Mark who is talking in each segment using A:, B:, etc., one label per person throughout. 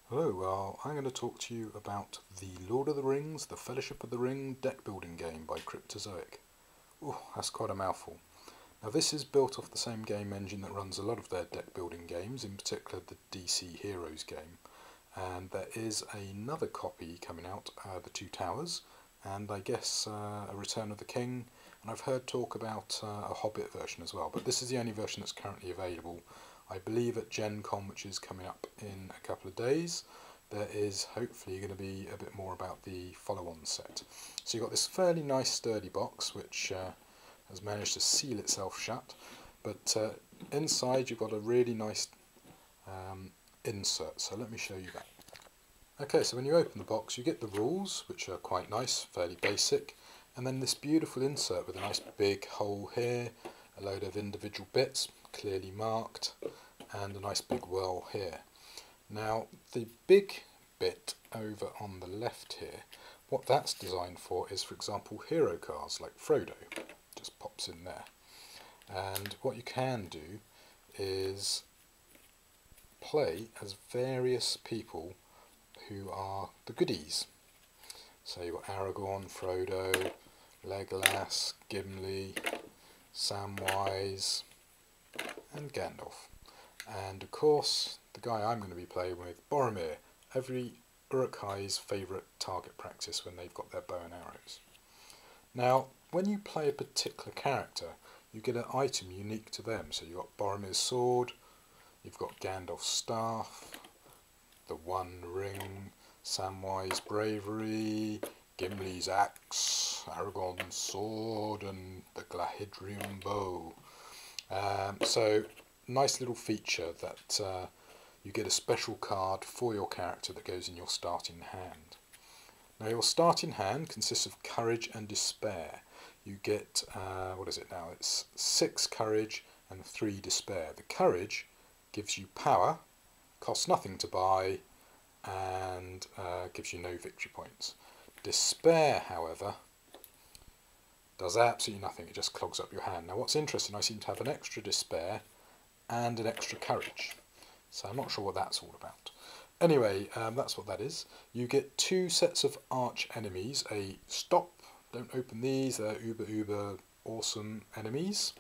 A: Hello, well, I'm going to talk to you about the Lord of the Rings, the Fellowship of the Ring deck building game by Cryptozoic. Ooh, that's quite a mouthful. Now this is built off the same game engine that runs a lot of their deck building games, in particular the DC Heroes game. And there is another copy coming out, the Two Towers, and I guess a Return of the King, and I've heard talk about a Hobbit version as well, but this is the only version that's currently available. I believe at Gen Con, which is coming up in a couple of days, there is hopefully going to be a bit more about the follow-on set. So you've got this fairly nice sturdy box which has managed to seal itself shut, but inside you've got a really nice insert, so let me show you that. Okay, so when you open the box you get the rules, which are quite nice, fairly basic, and then this beautiful insert with a nice big hole here, a load of individual bits clearly marked, and a nice big whirl here. Now the big bit over on the left here, what that's designed for is, for example, hero cards like Frodo. Just pops in there. And what you can do is play as various people who are the goodies. So you've got Aragon, Frodo, Legolas, Gimli, Samwise, and Gandalf. And of course, the guy I'm going to be playing with, Boromir, every Uruk-hai's favourite target practice when they've got their bow and arrows. Now, when you play a particular character, you get an item unique to them. So you've got Boromir's sword, you've got Gandalf's staff, the One Ring, Samwise bravery, Gimli's axe, Aragon's sword, and the Glahidrian bow. So nice little feature that you get a special card for your character that goes in your starting hand. Now your starting hand consists of courage and despair. You get, what is it now, it's 6 courage and 3 despair. The courage gives you power, costs nothing to buy, and gives you no victory points. Despair, however, does absolutely nothing, it just clogs up your hand. Now what's interesting, I seem to have an extra despair and an extra courage, so I'm not sure what that's all about. Anyway, that's what that is. You get 2 sets of arch enemies, a stop, don't open these, they're uber awesome enemies,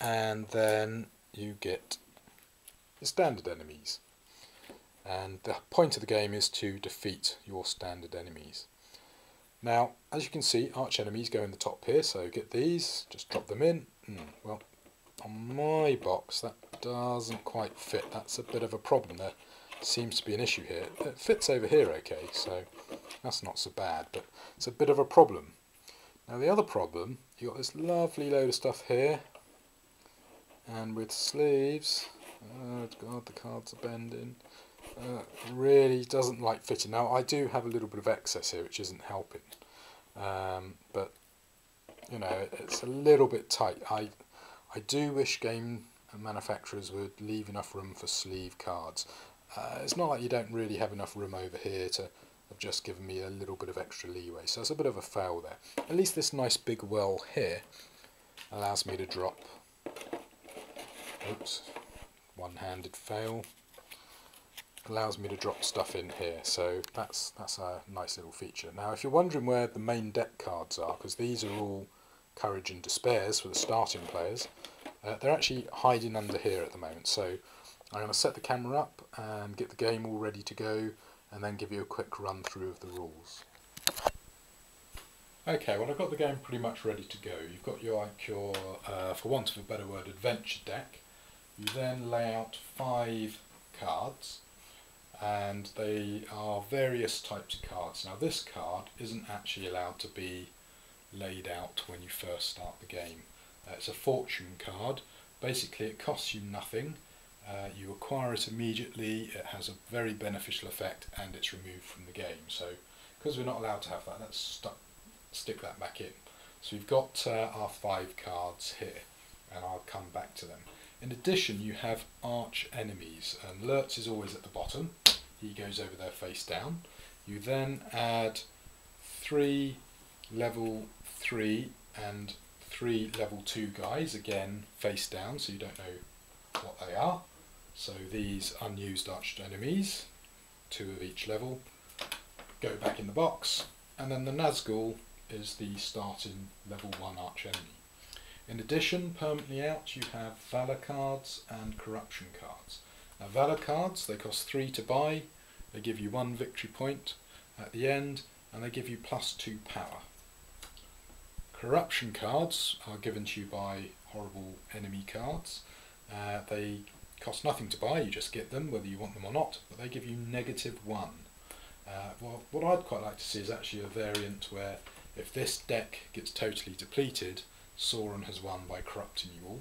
A: and then you get the standard enemies. And the point of the game is to defeat your standard enemies. Now, as you can see, arch enemies go in the top here, so get these, just drop them in. Well, on my box that doesn't quite fit, that's a bit of a problem. There seems to be an issue here. It fits over here okay, so that's not so bad, but it's a bit of a problem. Now the other problem, you've got this lovely load of stuff here, and with sleeves, oh god, the cards are bending. Really doesn't like fitting. Now I do have a little bit of excess here which isn't helping, but you know, it's a little bit tight. I do wish game manufacturers would leave enough room for sleeve cards. It's not like you don't really have enough room over here to have just given me a little bit of extra leeway, so it's a bit of a fail there. At least this nice big well here allows me to drop, oops, one-handed fail, allows me to drop stuff in here, so that's a nice little feature. Now if you're wondering where the main deck cards are, because these are all courage and despairs for the starting players, they're actually hiding under here at the moment, so I'm going to set the camera up and get the game all ready to go, and then give you a quick run through of the rules. Okay, well I've got the game pretty much ready to go. You've got your for want of a better word, adventure deck. You then lay out 5 cards, and they are various types of cards. Now this card isn't actually allowed to be laid out when you first start the game. It's a fortune card. Basically it costs you nothing, you acquire it immediately, it has a very beneficial effect, and it's removed from the game. So because we're not allowed to have that, let's stick that back in. So we've got our 5 cards here, and I'll come back to them. In addition, you have arch enemies, and Lurtz is always at the bottom. He goes over there face down. You then add 3 level 3 and 3 level 2 guys, again face down, so you don't know what they are. So these unused arch enemies. 2 of each level, go back in the box, and then the Nazgul is the starting level 1 arch enemy. In addition, permanently out, you have Valor cards and Corruption cards. Now, Valor cards, they cost 3 to buy, they give you 1 victory point at the end, and they give you +2 power. Corruption cards are given to you by horrible enemy cards. They cost nothing to buy, you just get them whether you want them or not, but they give you -1. Well, what I'd quite like to see is actually a variant where if this deck gets totally depleted, Sauron has won by corrupting you all.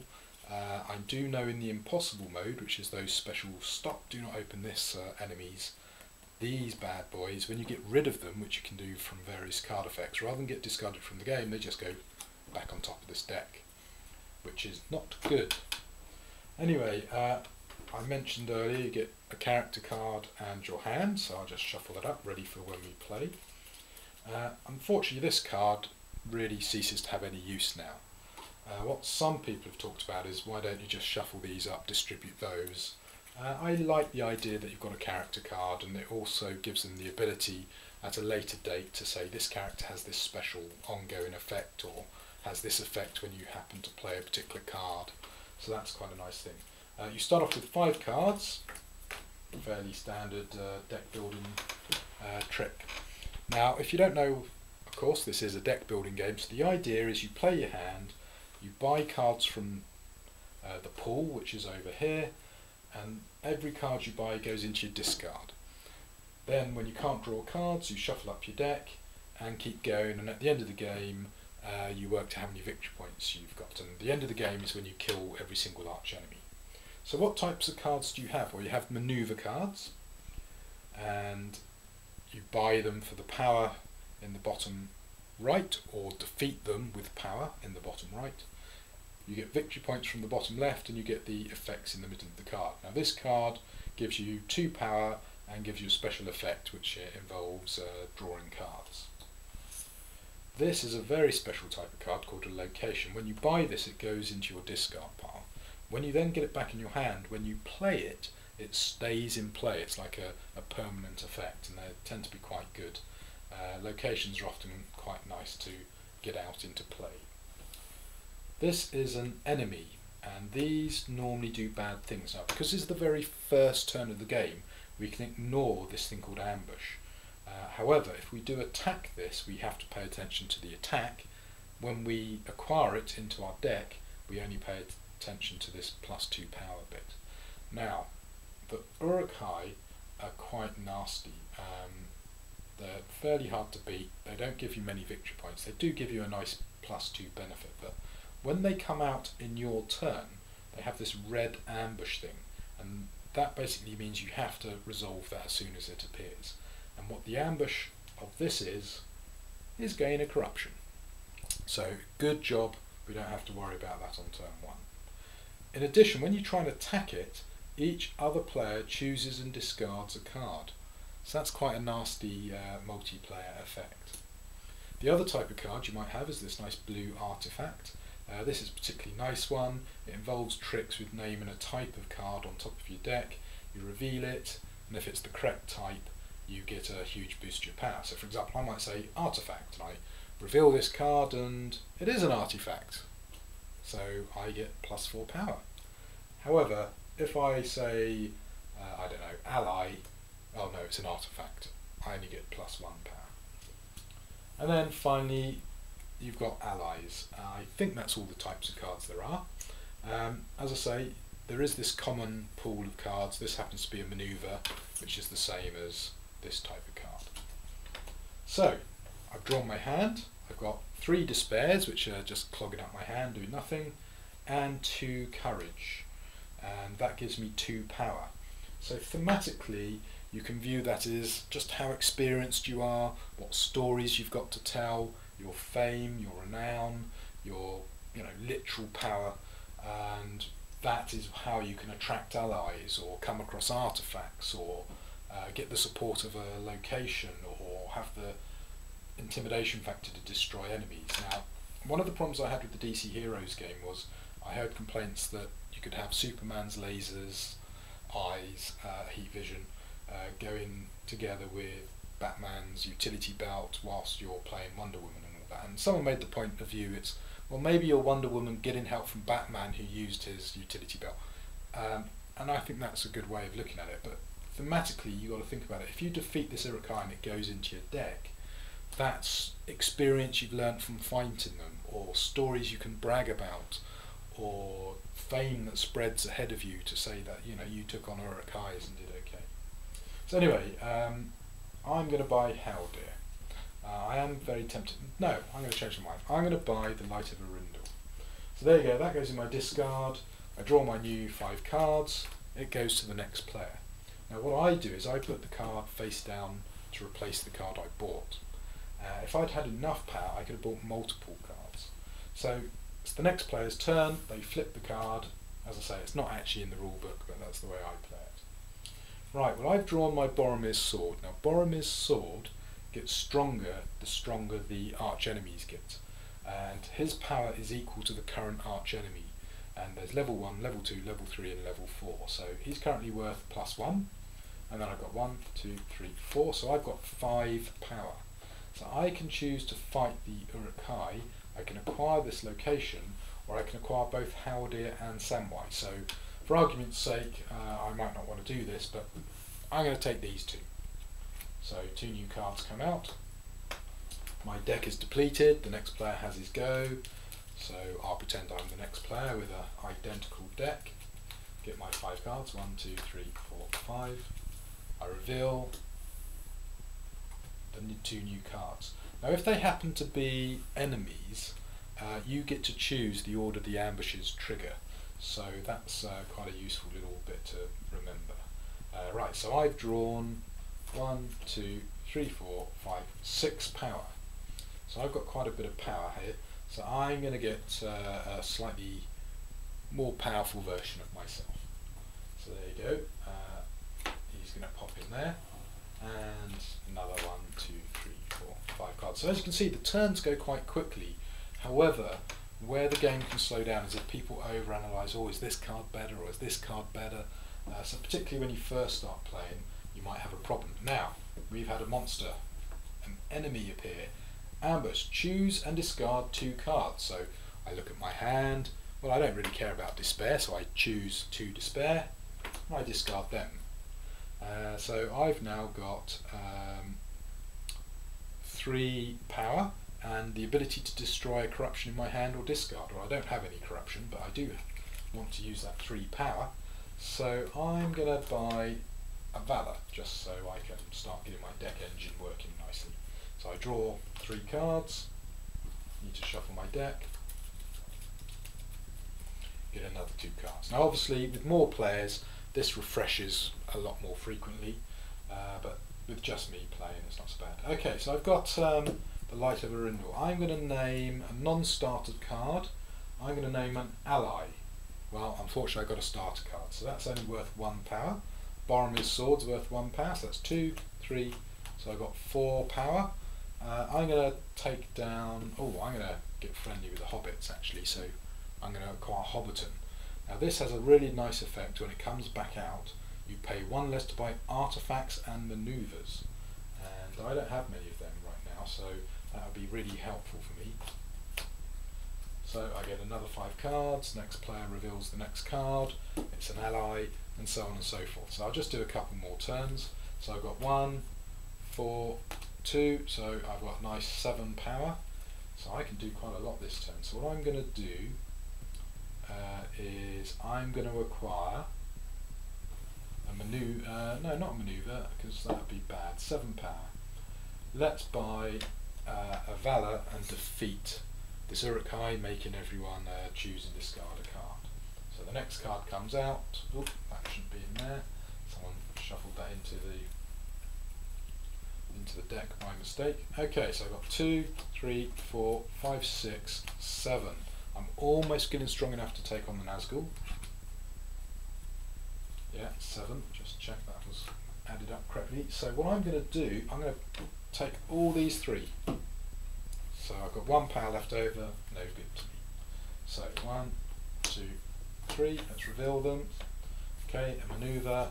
A: I do know in the impossible mode, which is those special stop, do not open this enemies, these bad boys, when you get rid of them, which you can do from various card effects, rather than get discarded from the game, they just go back on top of this deck, which is not good. Anyway, I mentioned earlier you get a character card and your hand, so I'll just shuffle that up, ready for when we play. Unfortunately, this card really ceases to have any use now. What some people have talked about is, why don't you just shuffle these up, distribute those. I like the idea that you've got a character card, and it also gives them the ability at a later date to say this character has this special ongoing effect, or has this effect when you happen to play a particular card. So that's quite a nice thing. You start off with 5 cards, fairly standard deck building trick. Now, if you don't know, of course, this is a deck building game, so the idea is you play your hand, you buy cards from the pool, which is over here, and every card you buy goes into your discard. Then when you can't draw cards, you shuffle up your deck and keep going, and at the end of the game you work to how many victory points you've got, and the end of the game is when you kill every single arch enemy. So what types of cards do you have? Well, you have maneuver cards, and you buy them for the power in the bottom right, or defeat them with power in the bottom right. You get victory points from the bottom left, and you get the effects in the middle of the card. Now this card gives you 2 power and gives you a special effect which involves drawing cards. This is a very special type of card called a location. When you buy this, it goes into your discard pile. When you then get it back in your hand, when you play it, it stays in play. It's like a permanent effect, and they tend to be quite good. Locations are often quite nice to get out into play. This is an enemy, and these normally do bad things. Now, because this is the very first turn of the game, we can ignore this thing called ambush. However, if we do attack this, we have to pay attention to the attack. When we acquire it into our deck, we only pay attention to this +2 power bit. Now, the Uruk-hai are quite nasty. They're fairly hard to beat. They don't give you many victory points. They do give you a nice +2 benefit, but when they come out in your turn, they have this red ambush thing, and that basically means you have to resolve that as soon as it appears. And what the ambush of this is gain a corruption. So good job, we don't have to worry about that on turn 1. In addition, when you try and attack it, each other player chooses and discards a card. So that's quite a nasty multiplayer effect. The other type of card you might have is this nice blue artifact. This is a particularly nice one. It involves tricks with naming a type of card on top of your deck. You reveal it, and if it's the correct type, you get a huge boost to your power. So for example, I might say artifact, and I reveal this card, and it is an artifact. So I get +4 power. However, if I say, I don't know, ally, oh no, it's an artifact, I only get +1 power. And then finally, you've got allies. I think that's all the types of cards there are. As I say, there is this common pool of cards. This happens to be a maneuver, which is the same as this type of card. So, I've drawn my hand. I've got 3 despairs, which are just clogging up my hand, doing nothing, and 2 courage, and that gives me 2 power. So thematically, you can view that as just how experienced you are, what stories you've got to tell, your fame, your renown, your literal power, and that is how you can attract allies or come across artifacts or get the support of a location or have the intimidation factor to destroy enemies. Now, one of the problems I had with the DC Heroes game was I heard complaints that you could have Superman's lasers, eyes, heat vision, going together with Batman's utility belt whilst you're playing Wonder Woman and all that. And someone made the point of view, it's, well, maybe you're Wonder Woman getting help from Batman who used his utility belt. And I think that's a good way of looking at it, but thematically you've got to think about it. If you defeat this Uruk-hai and it goes into your deck, that's experience you've learnt from fighting them, or stories you can brag about, or fame that spreads ahead of you to say that, you know, you took on Uruk-hais and did okay. So anyway, I'm going to buy Haldir. I am very tempted. No, I'm going to change my mind. I'm going to buy the Light of Arundel. So there you go, that goes in my discard. I draw my new 5 cards. It goes to the next player. Now what I do is I put the card face down to replace the card I bought. If I'd had enough power, I could have bought multiple cards. So it's the next player's turn, they flip the card. As I say, it's not actually in the rule book, but that's the way I play it. Right, well, I've drawn my Boromir's sword. Now Boromir's sword gets stronger the stronger the arch enemies get. And his power is equal to the current arch enemy. And there's level 1, level 2, level 3 and level 4. So he's currently worth +1. And then I've got 1, 2, 3, 4. So I've got 5 power. So I can choose to fight the Uruk-hai. I can acquire this location, or I can acquire both Haldir and Samwise. So for argument's sake, I might not want to do this, but I'm going to take these 2. So 2 new cards come out. My deck is depleted, the next player has his go. So I'll pretend I'm the next player with an identical deck. Get my 5 cards, 1, 2, 3, 4, 5. I reveal the 2 new cards. Now if they happen to be enemies, you get to choose the order the ambushes trigger. So that's quite a useful little bit to remember. Right, so I've drawn 1, 2, 3, 4, 5, 6 power. So I've got quite a bit of power here. So I'm going to get a slightly more powerful version of myself. So there you go. He's going to pop in there. And another 1, 2, 3, 4, 5 cards. So as you can see, the turns go quite quickly. However, where the game can slow down is if people overanalyze, oh, is this card better or is this card better? So particularly when you first start playing, you might have a problem. Now, we've had a monster, an enemy appear. Ambush, choose and discard 2 cards. So I look at my hand. Well, I don't really care about despair, so I choose 2 despair and I discard them. So I've now got 3 power and the ability to destroy a corruption in my hand or discard. Or I don't have any corruption, but I do want to use that 3 power. So I'm going to buy a Valor, just so I can start getting my deck engine working nicely. So I draw 3 cards, need to shuffle my deck, get another 2 cards. Now obviously with more players this refreshes a lot more frequently, but with just me playing it's not so bad. Okay, so I've got the Light of Arundel. I'm going to name a non-starter card. I'm going to name an ally. Well, unfortunately I got a starter card, so that's only worth 1 power. Boromir's sword's worth 1 power, so that's 2, 3, so I've got 4 power. I'm going to take down, I'm going to get friendly with the hobbits actually, so I'm going to acquire Hobbiton. Now this has a really nice effect. When it comes back out, you pay 1 less to buy artifacts and maneuvers, and I don't have many of them right now, so that would be really helpful for me. So I get another 5 cards, next player reveals the next card, it's an ally, and so on and so forth. So I'll just do a couple more turns. So I've got 1, 4, 2, so I've got a nice 7 power, so I can do quite a lot this turn. So what I'm going to do is I'm going to acquire a maneuver, no, not a maneuver, because that would be bad, 7 power. Let's buy a Valor and defeat this Uruk-hai, making everyone choose and discard a card. So the next card comes out. Oop, that shouldn't be in there. Someone shuffled that into the deck by mistake. Okay, so I've got 2, 3, 4, 5, 6, 7. I'm almost getting strong enough to take on the Nazgul. Yeah, 7. Just check that was added up correctly. So what I'm going to do, I'm going to take all these 3. So I've got 1 power left over, no good to me. So 1, 2, 3, let's reveal them. Okay, a maneuver.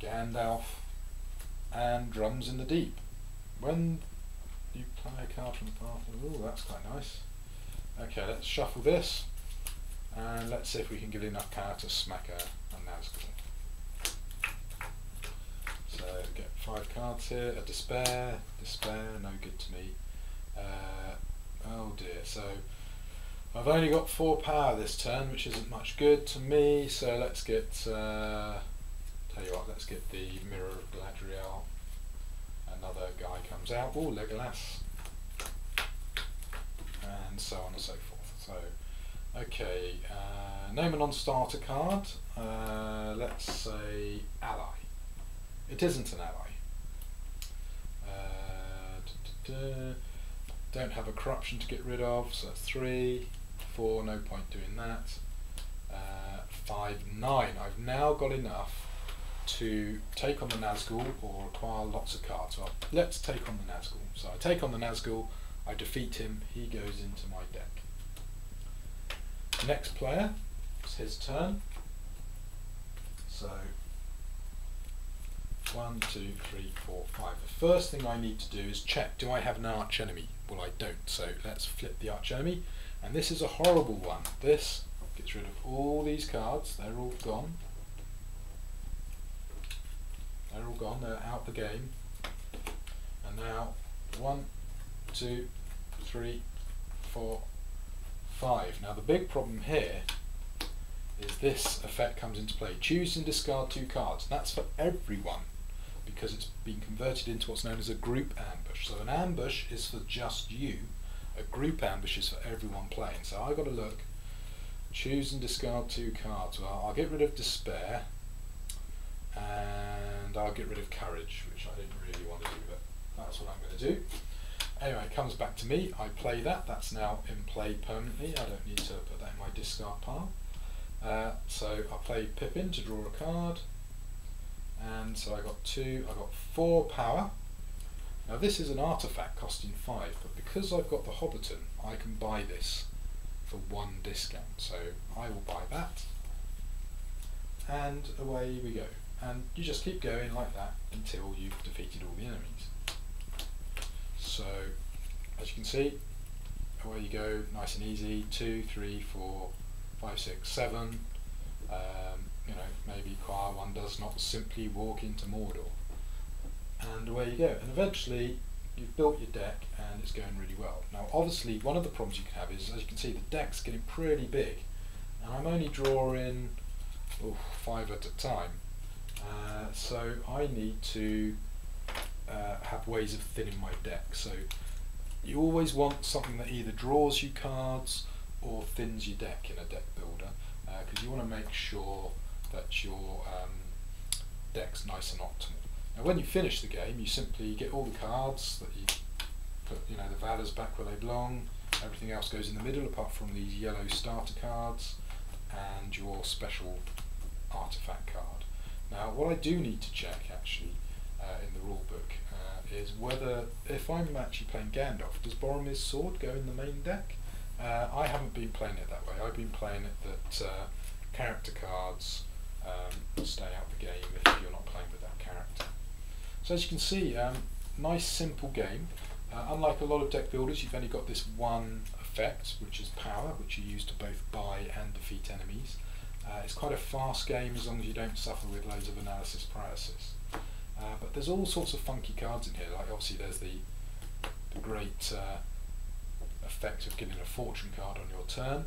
A: Gandalf, and Drums in the Deep. When you play a card from the path, oh, that's quite nice. Okay, let's shuffle this, and let's see if we can get enough power to smack a Nazgul. So get 5 cards here. A Despair, no good to me. Oh dear, so I've only got 4 power this turn, which isn't much good to me, so let's get, tell you what, let's get the Mirror of Galadriel. Another guy comes out, oh, Legolas, and so on and so forth. So, okay, name a non-starter card, let's say Ally. It isn't an ally. Don't have a corruption to get rid of, so that's 3, 4, no point doing that. 5, 9. I've now got enough to take on the Nazgul or acquire lots of cards. Well, let's take on the Nazgul. So I take on the Nazgul, I defeat him, he goes into my deck. Next player, it's his turn. So 1, 2, 3, 4, 5. The first thing I need to do is check, do I have an arch enemy? Well, I don't, so let's flip the arch enemy, and this is a horrible one. This gets rid of all these cards, they're all gone. They're all gone, they're out the game. And now 1, 2, 3, 4, 5. Now the big problem here is this effect comes into play. Choose and discard 2 cards. That's for everyone, because it's been converted into what's known as a group ambush. So an ambush is for just you, a group ambush is for everyone playing. So I've got to look, choose and discard 2 cards. Well, I'll get rid of Despair, and I'll get rid of Courage, which I didn't really want to do, but that's what I'm going to do. Anyway, it comes back to me, I play that, that's now in play permanently, I don't need to put that in my discard pile. So I play Pippin to draw a card, and so I got 2, I got 4 power. Now this is an artifact costing 5, but because I've got the Hobbiton, I can buy this for 1 discount. So I will buy that, and away we go. And you just keep going like that until you've defeated all the enemies. So as you can see, away you go, nice and easy. 2, 3, 4, 5, 6, 7. You know, maybe Choir 1 does not simply walk into Mordor. And away you go. And eventually you've built your deck and it's going really well. Now obviously one of the problems you can have is, as you can see, the deck's getting pretty big. And I'm only drawing 5 at a time. So I need to have ways of thinning my deck. So you always want something that either draws you cards or thins your deck in a deck builder, because you want to make sure that your deck's nice and optimal. Now when you finish the game, you simply get all the cards that you put, you know, the Valors back where they belong, everything else goes in the middle apart from these yellow starter cards and your special artifact card. Now what I do need to check actually in the rule book is whether, if I'm actually playing Gandalf, does Boromir's Sword go in the main deck? I haven't been playing it that way. I've been playing it that character cards stay out the game if you're not playing with that character. So as you can see, nice simple game. Unlike a lot of deck builders, you've only got this one effect, which is power, which you use to both buy and defeat enemies. It's quite a fast game as long as you don't suffer with loads of analysis paralysis. But there's all sorts of funky cards in here, like obviously there's the great effect of getting a fortune card on your turn.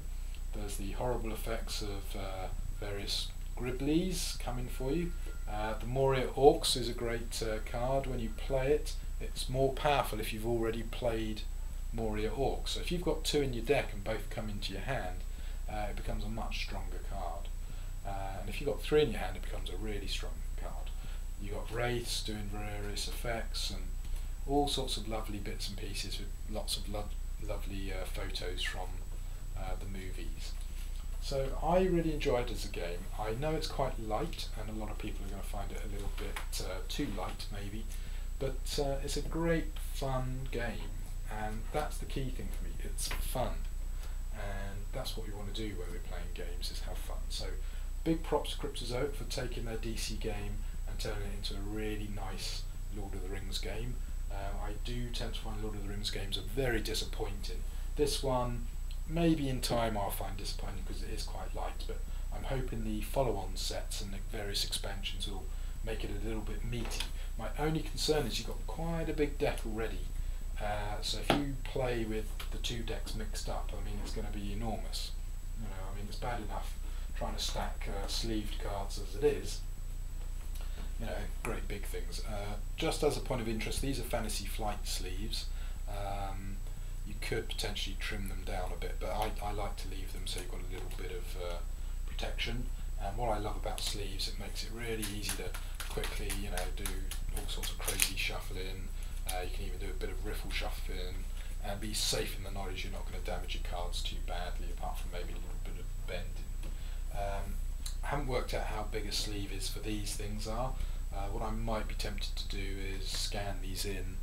A: There's the horrible effects of various Griblies coming for you. The Moria Orcs is a great card. When you play it, it's more powerful if you've already played Moria Orcs. So if you've got 2 in your deck and both come into your hand, it becomes a much stronger card. And if you've got 3 in your hand, it becomes a really strong card. You've got Wraiths doing various effects and all sorts of lovely bits and pieces with lots of lovely photos from the movies. So I really enjoy it as a game. I know it's quite light and a lot of people are going to find it a little bit too light maybe, but it's a great fun game, and that's the key thing for me. It's fun, and that's what we want to do when we're playing games, is have fun. So big props to Cryptozoic for taking their DC game and and turning it into a really nice Lord of the Rings game. I do tend to find Lord of the Rings games are very disappointing. This one, maybe in time I'll find disappointing because it is quite light, but I'm hoping the follow-on sets and the various expansions will make it a little bit meaty. My only concern is you've got quite a big deck already, so if you play with the two decks mixed up, I mean, it's going to be enormous. You know, I mean, it's bad enough trying to stack sleeved cards as it is. You know, great big things. Just as a point of interest, these are Fantasy Flight sleeves. You could potentially trim them down a bit, but I like to leave them so you've got a little bit of protection. And what I love about sleeves, it makes it really easy to quickly, you know, do all sorts of crazy shuffling. You can even do a bit of riffle shuffling and be safe in the knowledge you're not going to damage your cards too badly, apart from maybe a little bit of bending. I haven't worked out how big a sleeve is for these things are. What I might be tempted to do is scan these in,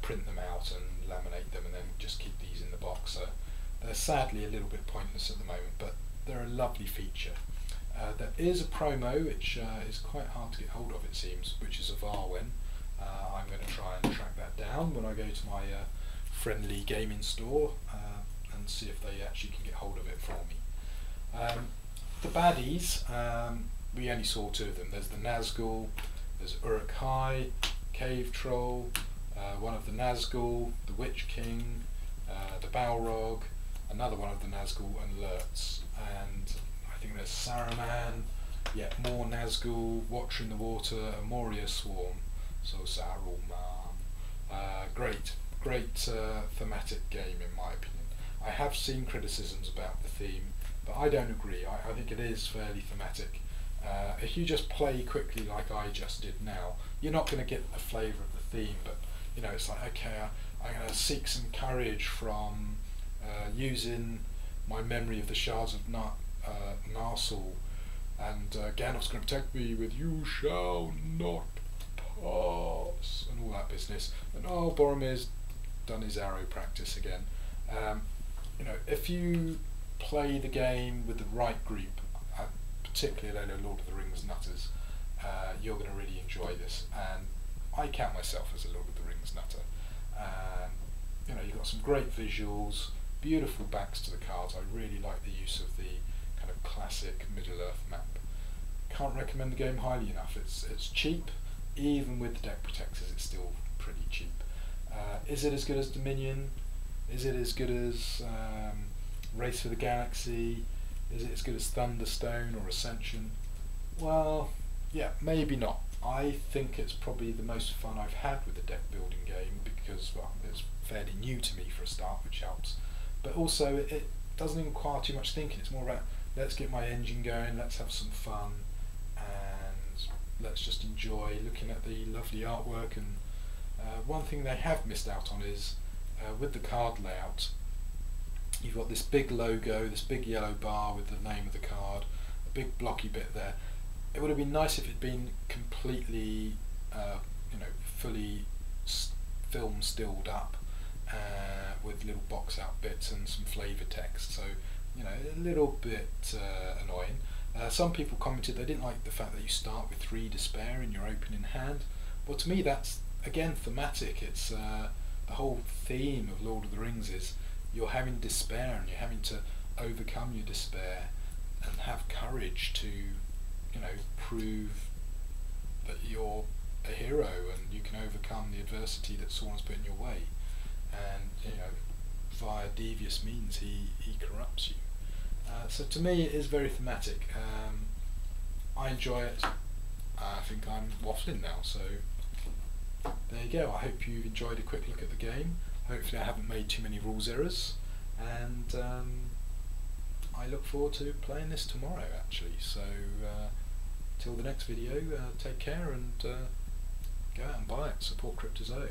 A: print them out and laminate them, and then just keep these in the box. So they're sadly a little bit pointless at the moment, but they're a lovely feature. There is a promo which is quite hard to get hold of, it seems, which is a Varwen. I'm going to try and track that down when I go to my friendly gaming store and see if they actually can get hold of it for me. The baddies, we only saw two of them. There's the Nazgul, there's Uruk-hai, Cave Troll, one of the Nazgul, the Witch King, the Balrog, another one of the Nazgul, and Lurtz. And I think there's Saruman, yeah, more Nazgul, Watcher in the Water, a Moria Swarm, so Saruman. Great thematic game in my opinion. I have seen criticisms about the theme, but I don't agree. I think it is fairly thematic. If you just play quickly like I just did now, you're not going to get the flavour of the theme, but you know, it's like, okay, I'm going to seek some courage from using my memory of the shards of Narsil, and Gandalf's going to protect me with "you shall not pass" and all that business. And oh, Boromir's done his arrow practice again. You know, if you play the game with the right group, particularly Lord of the Rings nutters, you're going to really enjoy this. And I count myself as a Lord of the Rings nutter. You know, you've got some great visuals, beautiful backs to the cards. I really like the use of the kind of classic Middle-earth map. Can't recommend the game highly enough. It's cheap, even with the deck protectors. It's still pretty cheap. Is it as good as Dominion? Is it as good as Race for the Galaxy? Is it as good as Thunderstone or Ascension? Well, yeah, maybe not. I think it's probably the most fun I've had with a deck building game because, well, it's fairly new to me for a start, which helps. But also, it doesn't require too much thinking. It's more about, let's get my engine going, let's have some fun, and let's just enjoy looking at the lovely artwork. And one thing they have missed out on is, with the card layout, you've got this big logo, this big yellow bar with the name of the card, a big blocky bit there. It would have been nice if it had been completely, you know, fully film stilled up with little box out bits and some flavour text. So, you know, a little bit annoying. Some people commented they didn't like the fact that you start with 3 despair in your opening hand. Well, to me that's, again, thematic. It's the whole theme of Lord of the Rings is you're having despair and you're having to overcome your despair and have courage to, you know, prove that you're a hero and you can overcome the adversity that Sauron's put in your way. And, you know, via devious means he corrupts you. So to me it is very thematic. I enjoy it. I think I'm waffling now, so there you go. I hope you've enjoyed a quick look at the game. Hopefully I haven't made too many rules errors, and I look forward to playing this tomorrow actually. So till the next video, take care and go out and buy it, support Cryptozoic.